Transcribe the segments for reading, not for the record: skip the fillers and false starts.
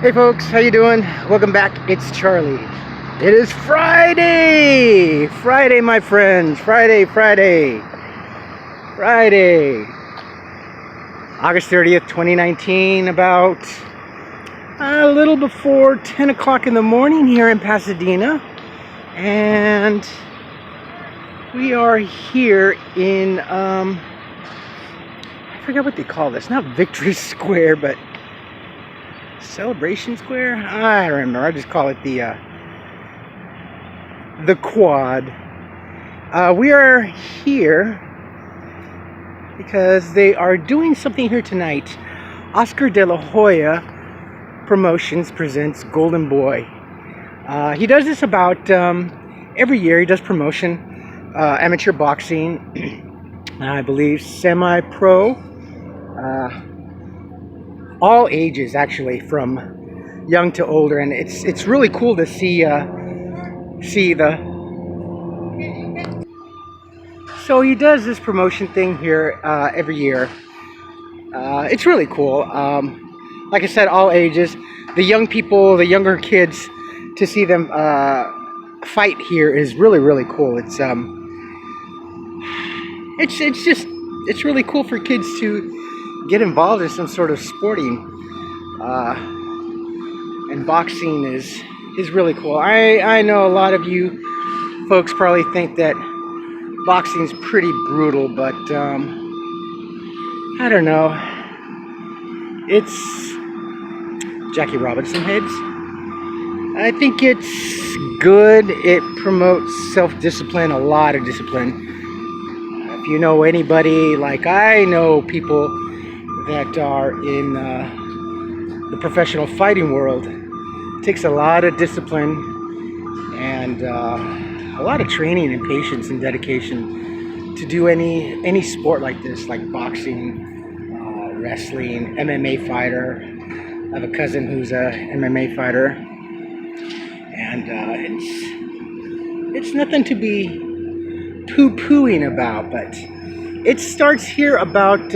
Hey folks, how you doing? Welcome back. It's Charlie. It is Friday! Friday, my friends. Friday. August 30th, 2019, about a little before 10 o'clock in the morning here in Pasadena. And we are here in, I forgot what they call this. Not Victory Square, but Celebration Square? I don't remember. I just call it the Quad. We are here because they are doing something here tonight. Oscar de la Hoya Promotions presents Golden Boy. He does this about every year. He does promotion, amateur boxing, I believe semi-pro, all ages actually, from young to older, and it's really cool to see so he does this promotion thing here every year. It's really cool. Like I said, all ages. The young people, the younger kids, to see them fight here is really cool. It's really cool for kids to get involved in some sort of sporting, and boxing is really cool. I know a lot of you folks probably think that boxing's pretty brutal, but I don't know. It's Jackie Robinson heads. I think it's good. It promotes self-discipline, a lot of discipline. If you know anybody, like I know people that are in the professional fighting world, it takes a lot of discipline and a lot of training and patience and dedication to do any sport like this, like boxing, wrestling, MMA fighter. I have a cousin who's a MMA fighter, and it's nothing to be poo-pooing about, but it starts here about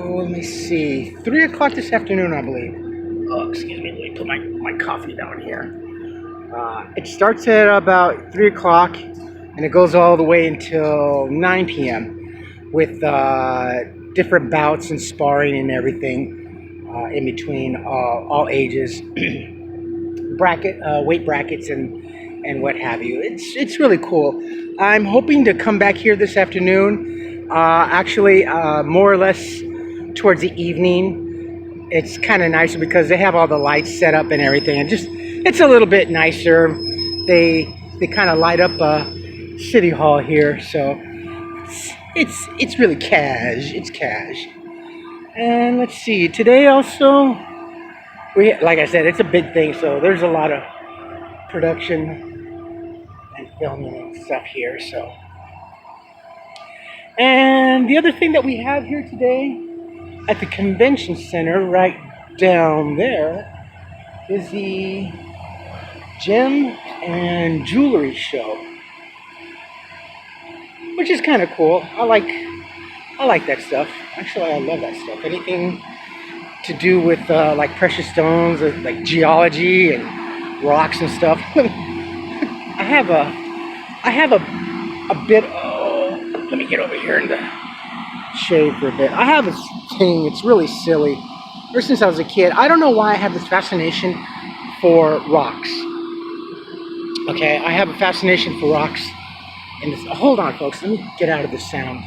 let me see, 3 o'clock this afternoon, I believe. Oh, excuse me, let me put my coffee down here. It starts at about 3 o'clock, and it goes all the way until 9 p.m. with different bouts and sparring and everything in between, all ages, weight brackets and what have you. It's really cool. I'm hoping to come back here this afternoon, actually more or less towards the evening. It's kind of nicer because they have all the lights set up and everything, and just it's a little bit nicer. They kind of light up City Hall here, so it's really cash. It's cash. And let's see, today also, like I said, it's a big thing, so there's a lot of production and filming and stuff here. So, and the other thing that we have here today at the convention center right down there is the gem and jewelry show, which is kind of cool. I like that stuff. Actually, I love that stuff. Anything to do with like precious stones, like geology and rocks and stuff. I have a bit. Oh, let me get over here and shave for a bit. I have a thing. It's really silly. Ever since I was a kid, I don't know why I have this fascination for rocks. Okay, I have a fascination for rocks. And hold on, folks. Let me get out of the sound.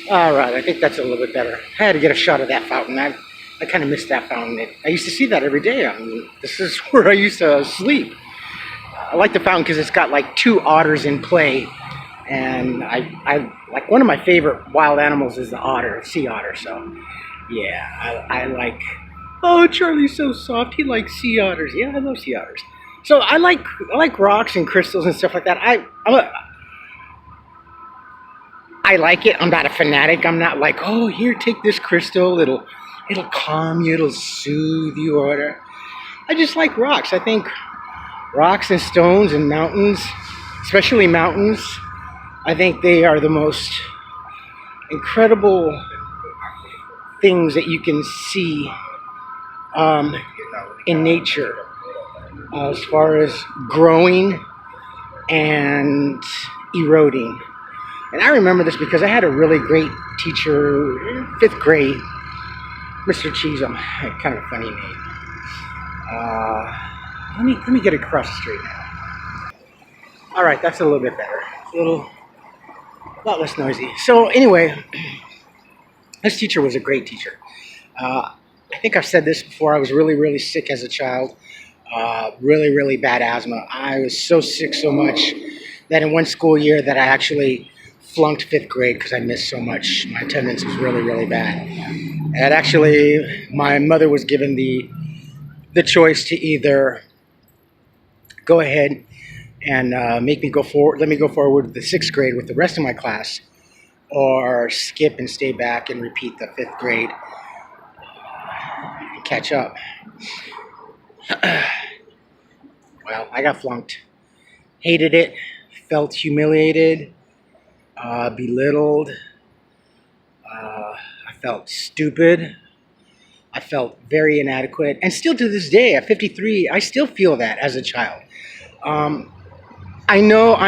All right, I think that's a little bit better. I had to get a shot of that fountain. I kind of missed that fountain. I used to see that every day. I mean, this is where I used to sleep. I like the fountain because it's got like 2 otters in play, and I like, one of my favorite wild animals is the otter, sea otter. So yeah, I like. Oh, Charlie's so soft. He likes sea otters. Yeah, I love sea otters. So I like rocks and crystals and stuff like that. I like it. I'm not a fanatic. I'm not like, oh, here, take this crystal. It'll calm you. It'll soothe you or whatever. I just like rocks. I think rocks and stones and mountains, especially mountains, I think they are the most incredible things that you can see um, in nature as far as growing and eroding. And I remember this because I had a really great teacher in 5th grade, Mr. Cheesem, kind of a funny name. Let me get across the street now. All right, that's a little bit better. It's a lot less noisy. So anyway, this teacher was a great teacher. I think I've said this before. I was really, really sick as a child. Really, really bad asthma. I was so sick so much that in one school year that I actually flunked 5th grade because I missed so much. My attendance was really, really bad. And actually, my mother was given the choice to either go ahead and let me go forward with the 6th grade with the rest of my class, or skip and stay back and repeat the 5th grade and catch up. Well, I got flunked. Hated it. Felt humiliated. Belittled. I felt stupid. I felt very inadequate. And still to this day, at 53, I still feel that as a child. I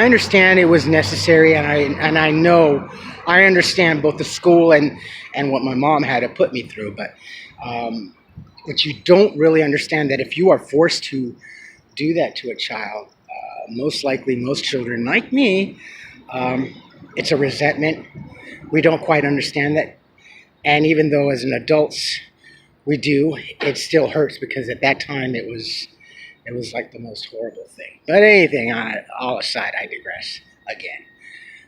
understand it was necessary, and I understand both the school and what my mom had to put me through, but you don't really understand that if you are forced to do that to a child, most likely most children like me, it's a resentment. We don't quite understand that, and even though as an adults we do, it still hurts because at that time it was like the most horrible thing. But anything, all aside, I digress again.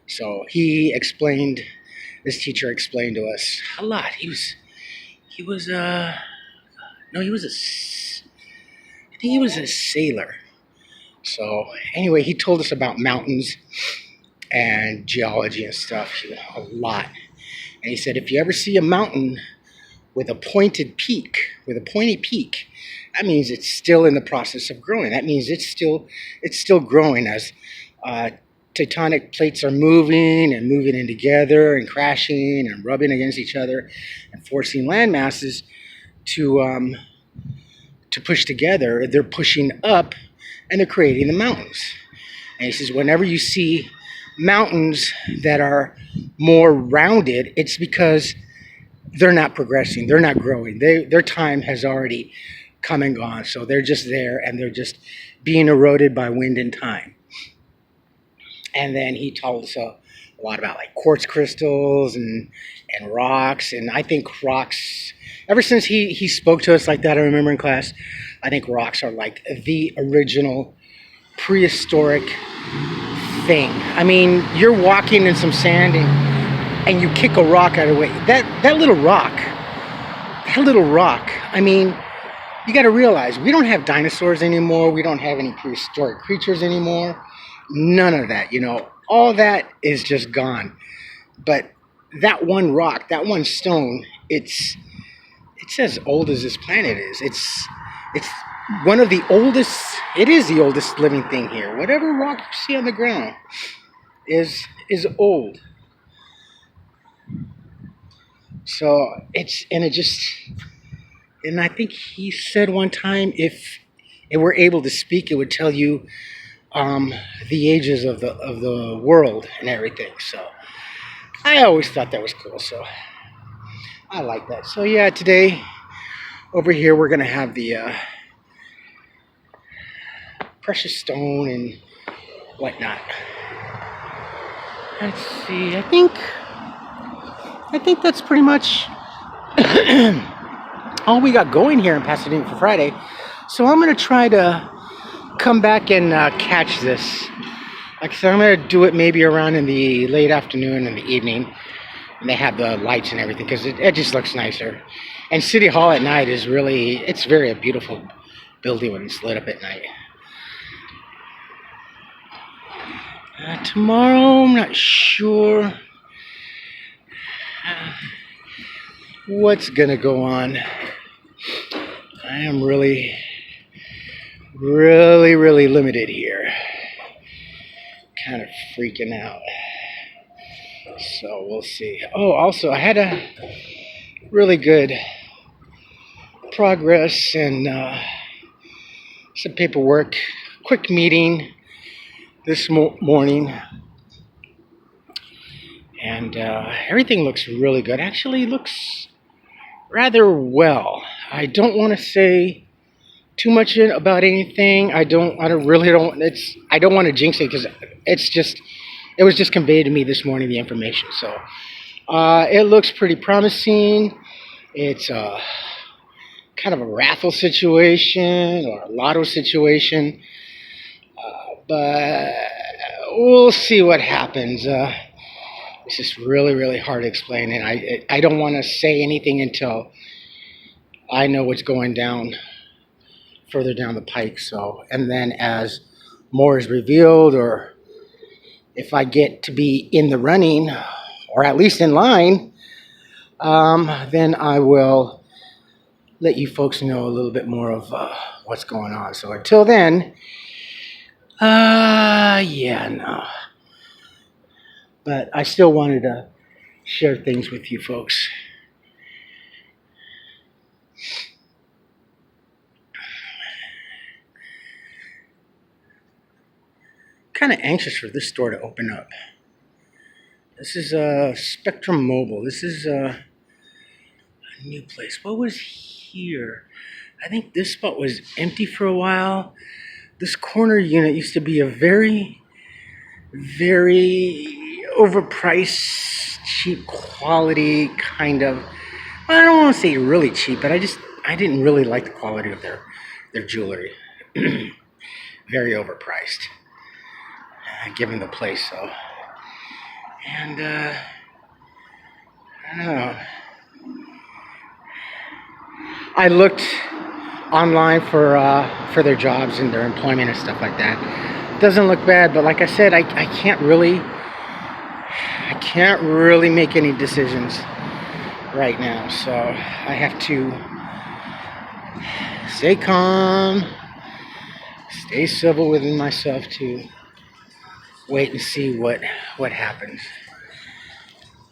So this teacher explained to us a lot. I think he was a sailor. So anyway, he told us about mountains and geology and stuff, a lot. And he said, if you ever see a mountain with a pointy peak, that means it's still in the process of growing. That means it's still growing as tectonic plates are moving in together and crashing and rubbing against each other and forcing land masses to push together. They're pushing up and they're creating the mountains. And he says, whenever you see mountains that are more rounded, it's because they're not progressing, they're not growing. Their time has already come and gone. So they're just there and they're just being eroded by wind and time. And then he told us a lot about like quartz crystals and rocks. And I think rocks, ever since he spoke to us like that, I remember in class, I think rocks are like the original prehistoric thing. I mean, you're walking in some sand and you kick a rock out of the way. That little rock, I mean, you got to realize we don't have dinosaurs anymore. We don't have any prehistoric creatures anymore. None of that, all that is just gone. But that one rock, that one stone, it's as old as this planet is. It's one of the oldest, it is the oldest living thing here. Whatever rock you see on the ground is old. So and I think he said one time, if it were able to speak, it would tell you the ages of the world and everything. So I always thought that was cool. So I like that. So yeah, today over here we're gonna have the precious stone and whatnot. Let's see. I think that's pretty much all we got going here in Pasadena for Friday. So I'm gonna try to come back and catch this. Like I said, I'm gonna do it maybe around in the late afternoon and the evening, and they have the lights and everything because it just looks nicer. And City Hall at night is it's very a beautiful building when it's lit up at night. Tomorrow, I'm not sure what's gonna go on. I am really limited here. Kind of freaking out. So we'll see. Oh, also, I had a really good progress and some paperwork. Quick meeting this morning. And everything looks really good. Actually, looks rather well. I don't want to say too much about anything. I don't want to jinx it because it was just conveyed to me this morning, the information. So it looks pretty promising. It's kind of a raffle situation or a lotto situation, but we'll see what happens. It's just really, really hard to explain, and I don't want to say anything until I know what's going down further down the pike. So, and then as more is revealed, or if I get to be in the running, or at least in line, then I will let you folks know a little bit more of what's going on. So until then, yeah, no. But I still wanted to share things with you folks. Kind of anxious for this store to open up. This is Spectrum Mobile. This is a new place. What was here? I think this spot was empty for a while. This corner unit used to be a very, very overpriced, cheap quality kind of. Well, I don't want to say really cheap, but I didn't really like the quality of their jewelry. Very overpriced, given the place. So, and I don't know. I looked online for their jobs and their employment and stuff like that. Doesn't look bad, but like I said, I can't really make any decisions right now. So I have to stay calm, stay civil within myself to wait and see what happens.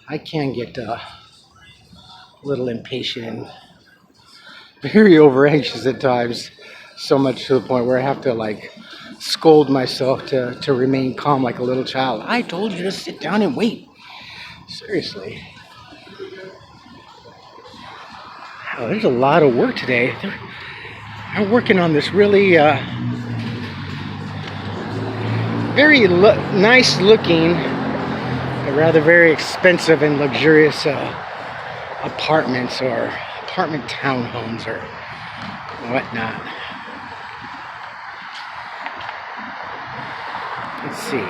I can get a little impatient and very over anxious at times, so much to the point where I have to like scold myself to remain calm like a little child. I told you to sit down and wait. Seriously. Wow, there's a lot of work today. I'm working on this really very nice looking, but rather very expensive and luxurious apartments or apartment townhomes or whatnot. Let's see.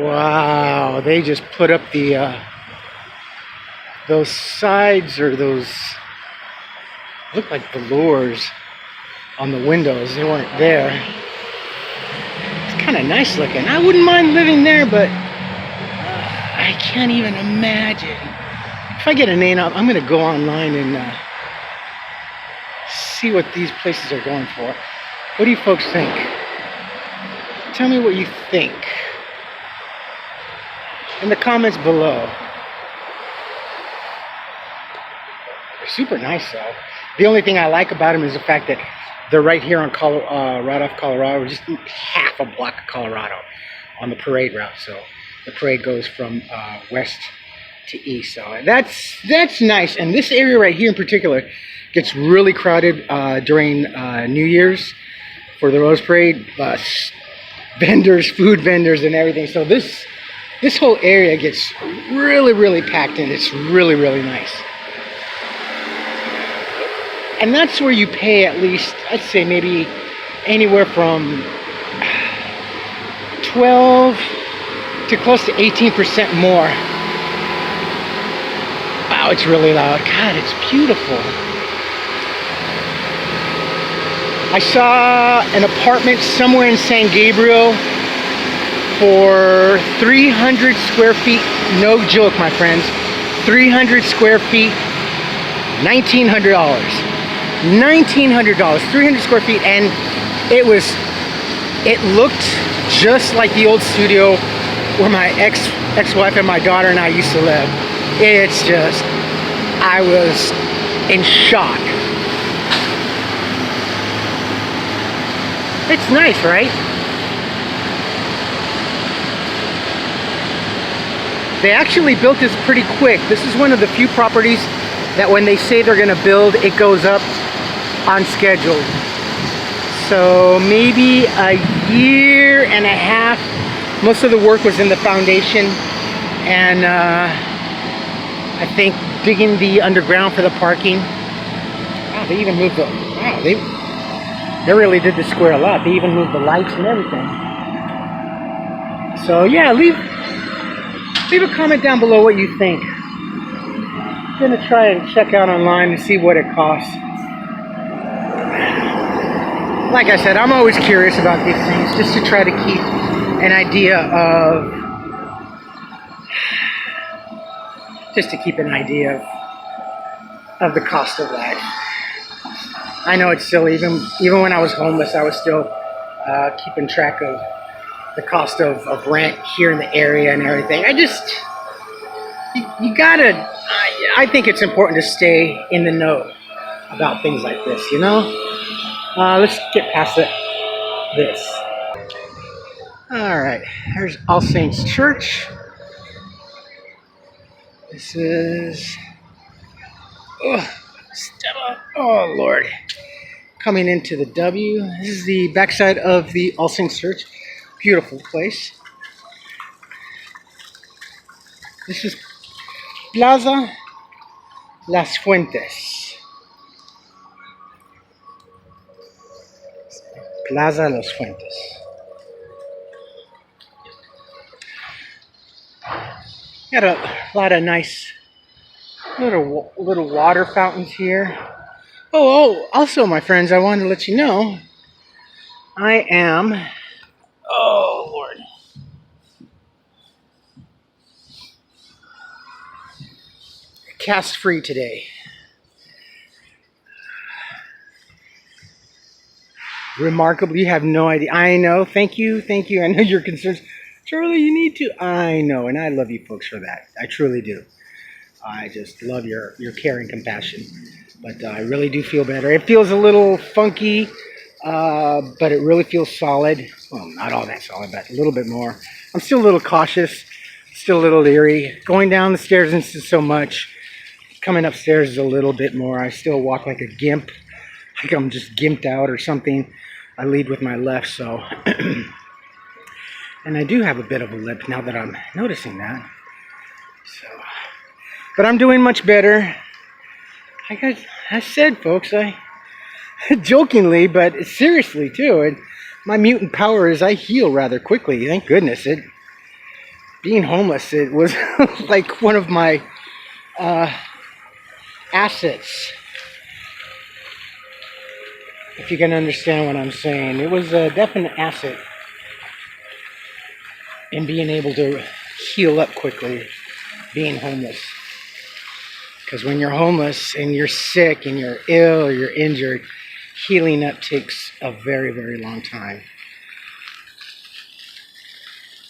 Wow, they just put up the those sides, or those look like velours on the windows. They weren't there. It's kind of nice looking. I wouldn't mind living there, but I can't even imagine. If I get a name up, I'm going to go online and see what these places are going for. What do you folks think? Tell me what you think in the comments below. They're super nice though. The only thing I like about them is the fact that they're right here on right off Colorado, just half a block of Colorado on the parade route. So the parade goes from west to east. So that's nice. And this area right here in particular gets really crowded during New Year's for the Rose Parade. Vendors, food vendors, and everything. So this whole area gets really, really packed in. It's really, really nice. And that's where you pay at least, I'd say maybe anywhere from 12 to close to 18% more. Wow, it's really loud. God, it's beautiful. I saw an apartment somewhere in San Gabriel for 300 square feet. No joke, my friends. 300 square feet, $1,900. $1,900, 300 square feet, and it looked just like the old studio where my ex-wife and my daughter and I used to live. It's just, I was in shock. It's nice, right? They actually built this pretty quick. This is one of the few properties that when they say they're gonna build, it goes up on schedule. So maybe a year and a half. Most of the work was in the foundation, and I think digging the underground for the parking. Wow, they even moved the, wow, they really did the square a lot. They even moved the lights and everything. So yeah, leave a comment down below what you think. I'm gonna try and check out online and see what it costs. Like I said, I'm always curious about these things, just to try to keep an idea of the cost of life. I know it's silly. Even when I was homeless, I was still keeping track of the cost of rent here in the area and everything. You gotta, I think it's important to stay in the know about things like this, you know? Let's get past this. Alright, here's All Saints Church. This is, Stella, oh Lord. Coming into the W. This is the backside of the All Saints Church. Beautiful place. This is Plaza Las Fuentes. Plaza Las Fuentes. Got a lot of nice little water fountains here. Oh, also, my friends, I wanted to let you know I am, oh Lord, cast free today. Remarkable. You have no idea. I know. Thank you. I know your concerns. Charlie, you need to. I know, and I love you folks for that. I truly do. I just love your care and compassion. But I really do feel better. It feels a little funky, but it really feels solid. Well, not all that solid, but a little bit more. I'm still a little cautious, still a little leery. Going down the stairs isn't so much. Coming upstairs is a little bit more. I still walk like a gimp, like I'm just gimped out or something. I lead with my left, so. And I do have a bit of a lip now that I'm noticing that. So, but I'm doing much better. I said, folks, I jokingly, but seriously too. And my mutant power is I heal rather quickly. Thank goodness. Being homeless, it was like one of my assets. If you can understand what I'm saying, it was a definite asset in being able to heal up quickly, being homeless. Because when you're homeless and you're sick and you're ill or you're injured, healing up takes a very, very long time.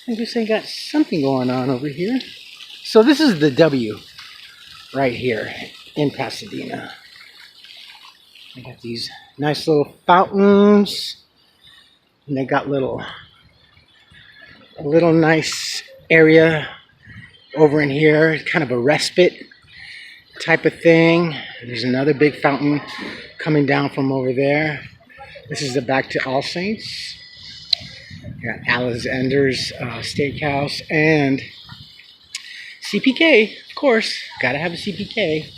I guess I got something going on over here. So this is the W right here in Pasadena. I got these nice little fountains, and they got a little nice area over in here, kind of a respite type of thing. There's another big fountain coming down from over there. This is the back to All Saints. You got Alexander's Steakhouse and CPK, of course. Gotta have a CPK.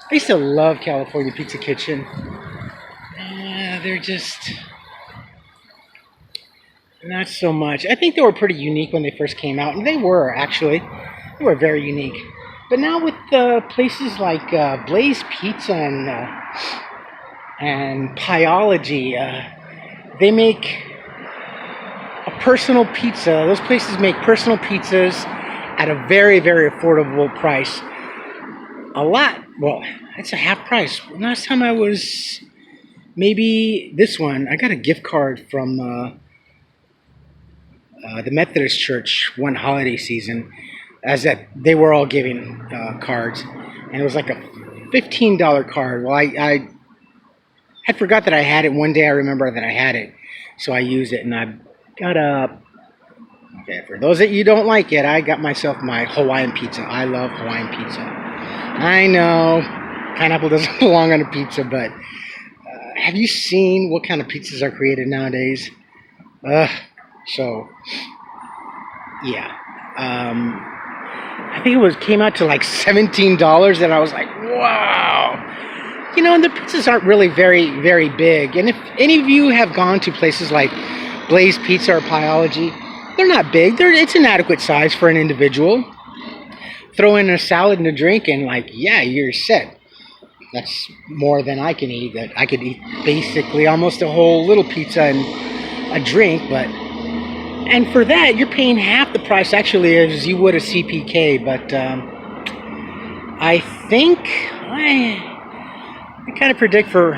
I used to love California Pizza Kitchen. They're just not so much. I think they were pretty unique when they first came out, and they were actually. They were very unique. But now with places like Blaze Pizza and Pieology, they make a personal pizza. Those places make personal pizzas at a very, very affordable price. A lot. Well, it's a half price. Last time I was, maybe this one, I got a gift card from the Methodist Church one holiday season, as that they were all giving cards, and it was like a $15 card. Well, I had forgot that I had it. One day I remember that I had it, so I used it, and I got a. Okay, for those that you don't like it, I got myself my Hawaiian pizza. I love Hawaiian pizza. I know pineapple doesn't belong on a pizza, but have you seen what kind of pizzas are created nowadays? So yeah, I think came out to like $17, and I was like, wow. You know, and the pizzas aren't really very, very big. And if any of you have gone to places like Blaze Pizza or Pieology, they're not big. It's an adequate size for an individual. Throw in a salad and a drink, and like, yeah, you're set. That's more than I can eat. That I could eat basically almost a whole little pizza and a drink, and for that you're paying half the price actually as you would a CPK. But I think I kind of predict for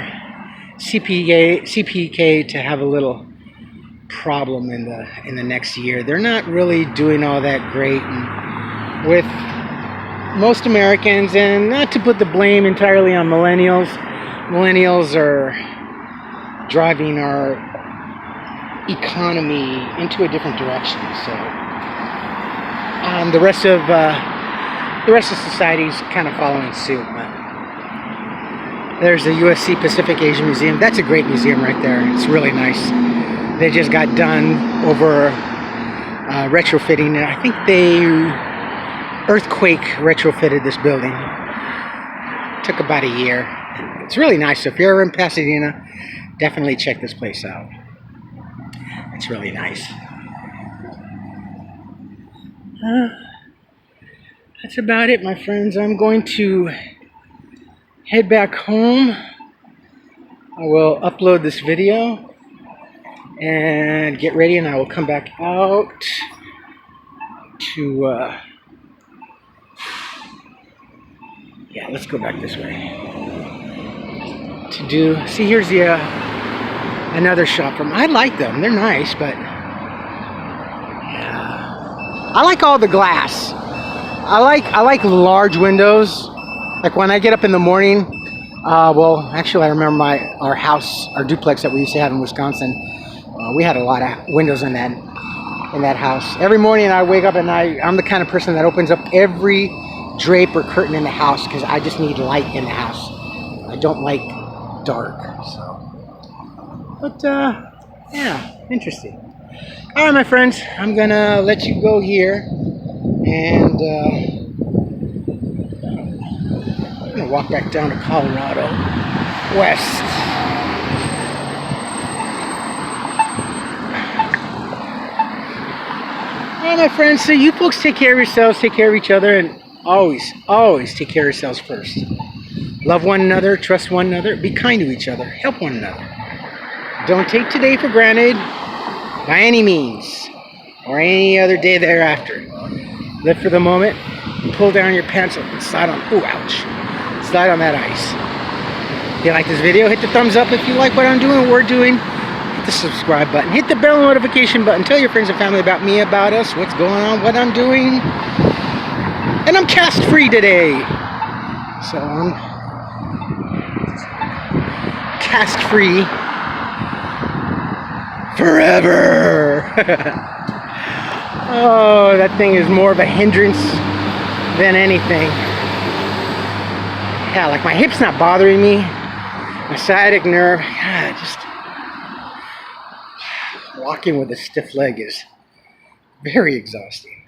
CPK to have a little problem in the next year. They're not really doing all that great, and with most Americans, and not to put the blame entirely on millennials. Millennials are driving our economy into a different direction. So the rest of society's kind of following suit. There's the USC Pacific Asian Museum. That's a great museum right there. It's really nice. They just got done over retrofitting. I think they earthquake retrofitted this building. Took about a year. It's really nice. So if you're ever in Pasadena, definitely check this place out. It's really nice. That's about it, my friends. I'm going to head back home. I will upload this video and get ready, and I will come back out to yeah, let's go back this way to do. See, here's the another shop from. I like them. They're nice, but yeah, I like all the glass. I like large windows. Like when I get up in the morning. Well, actually, I remember our house, our duplex that we used to have in Wisconsin. We had a lot of windows in that house. Every morning I wake up and I'm the kind of person that opens up every drape or curtain in the house because I just need light in the house. I don't like dark. So, but yeah, interesting. All right, my friends, I'm gonna let you go here, and I'm gonna walk back down to Colorado West. All right, my friends. So you folks take care of yourselves, take care of each other, and always take care of yourselves first. Love one another, trust one another, be kind to each other, help one another. Don't take today for granted by any means, or any other day thereafter. Live for the moment, pull down your pants and slide on, slide on that ice. If you like this video, hit the thumbs up. If you like what I'm doing, what we're doing, hit the subscribe button, hit the bell notification button, tell your friends and family about me, about us, what's going on, what I'm doing. And I'm cast free today. So I'm cast free forever. Oh, that thing is more of a hindrance than anything. Yeah, like my hip's not bothering me. My sciatic nerve. God, just walking with a stiff leg is very exhausting.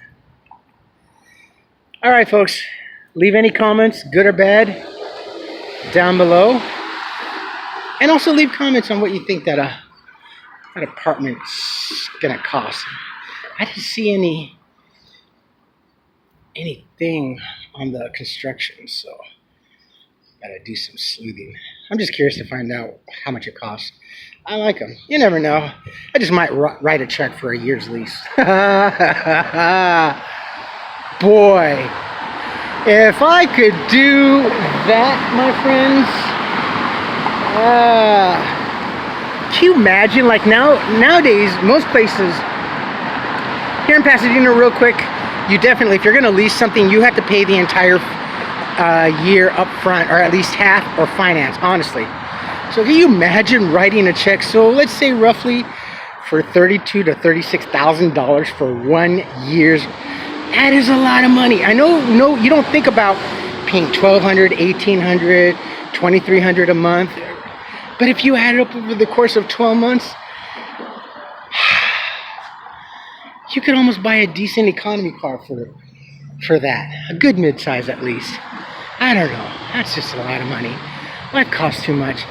All right, folks, leave any comments, good or bad, down below. And also leave comments on what you think that that apartment's gonna cost. I didn't see anything on the construction, so gotta do some sleuthing. I'm just curious to find out how much it costs. I like them. You never know. I just might write a check for a year's lease. Boy, if I could do that, my friends, can you imagine? Like nowadays, most places Here in Pasadena, real quick, you definitely, if you're going to lease something, you have to pay the entire year up front, or at least half, or finance, honestly. So can you imagine writing a check, so let's say roughly for $32,000 to $36,000 for 1 year's, that is a lot of money. I know, no, you don't think about paying $1,200, $1,800, $2,300 a month, but if you add it up over the course of 12 months, you could almost buy a decent economy car for that. A good midsize at least. I don't know. That's just a lot of money. Life costs too much.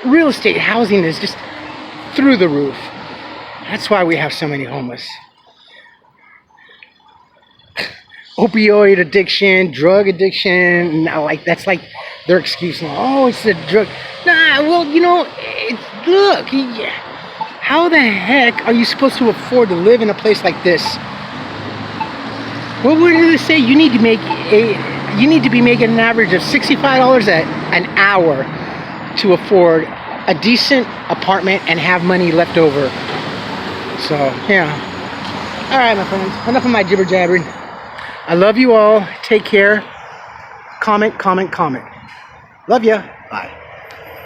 Real estate, housing is just through the roof. That's why we have so many homeless. Opioid addiction, drug addiction. Now, like, that's like their excuse now. Oh, it's the drug. Nah, well, you know, look. How the heck are you supposed to afford to live in a place like this? What would they say? You need to be making an average of $65 an hour to afford a decent apartment and have money left over. So, yeah. All right, my friends. Enough of my jibber jabbering. I love you all. Take care. Comment, comment, comment. Love ya. Bye.